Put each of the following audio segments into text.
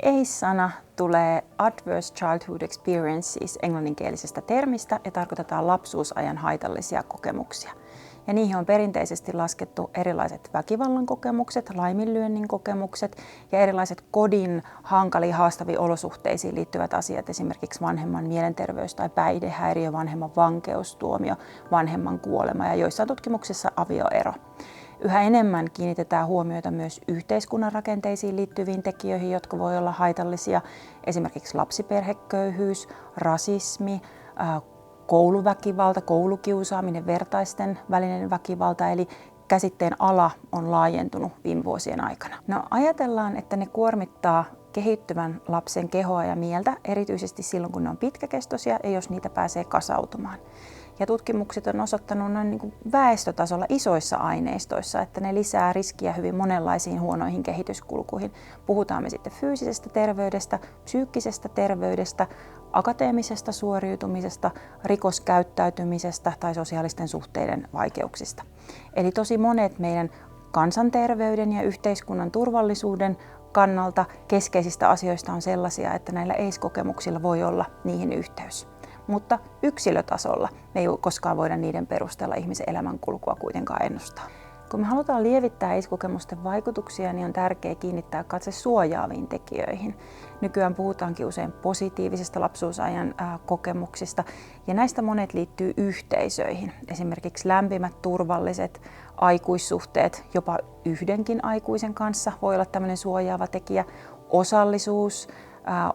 ACE-sana tulee Adverse Childhood Experiences englanninkielisestä termistä ja tarkoitetaan lapsuusajan haitallisia kokemuksia. Ja niihin on perinteisesti laskettu erilaiset väkivallan kokemukset, laiminlyönnin kokemukset ja erilaiset kodin hankaliin haastaviin olosuhteisiin liittyvät asiat, esimerkiksi vanhemman mielenterveys- tai päihdehäiriö, vanhemman vankeustuomio, vanhemman kuolema ja joissain tutkimuksissa avioero. Yhä enemmän kiinnitetään huomiota myös yhteiskunnan rakenteisiin liittyviin tekijöihin, jotka voi olla haitallisia, esimerkiksi lapsiperheköyhyys, rasismi, kouluväkivalta, koulukiusaaminen, vertaisten välinen väkivalta, eli käsitteen ala on laajentunut viime vuosien aikana. No, ajatellaan, että ne kuormittaa kehittyvän lapsen kehoa ja mieltä, erityisesti silloin, kun ne on pitkäkestoisia ja jos niitä pääsee kasautumaan. Ja tutkimukset on osoittanut noin niin kuin väestötasolla isoissa aineistoissa, että ne lisää riskiä hyvin monenlaisiin huonoihin kehityskulkuihin. Puhutaan me sitten fyysisestä terveydestä, psyykkisestä terveydestä, akateemisesta suoriutumisesta, rikoskäyttäytymisestä tai sosiaalisten suhteiden vaikeuksista. Eli tosi monet meidän kansanterveyden ja yhteiskunnan turvallisuuden kannalta keskeisistä asioista on sellaisia, että näillä ACE-kokemuksilla voi olla niihin yhteys. Mutta yksilötasolla me ei koskaan voida niiden perusteella ihmisen elämänkulkua kuitenkaan ennustaa. Kun me halutaan lievittää ACE-kokemusten vaikutuksia, niin on tärkeää kiinnittää katse suojaaviin tekijöihin. Nykyään puhutaankin usein positiivisista lapsuusajan kokemuksista, ja näistä monet liittyy yhteisöihin. Esimerkiksi lämpimät, turvalliset aikuissuhteet, jopa yhdenkin aikuisen kanssa voi olla tämmöinen suojaava tekijä. Osallisuus,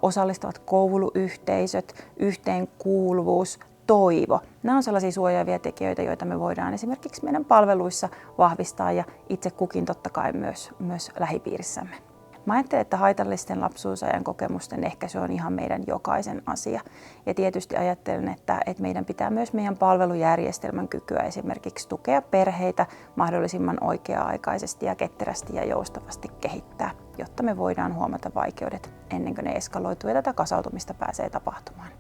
osallistuvat kouluyhteisöt, yhteenkuuluvuus, toivo. Nämä on sellaisia suojaavia tekijöitä, joita me voidaan esimerkiksi meidän palveluissa vahvistaa ja itse kukin totta kai myös lähipiirissämme. Mä ajattelen, että haitallisten lapsuusajan kokemusten ehkäisy on ihan meidän jokaisen asia. Ja tietysti ajattelen, että meidän pitää myös meidän palvelujärjestelmän kykyä esimerkiksi tukea perheitä mahdollisimman oikea-aikaisesti ja ketterästi ja joustavasti kehittää, jotta me voidaan huomata vaikeudet ennen kuin ne eskaloituu ja tätä kasautumista pääsee tapahtumaan.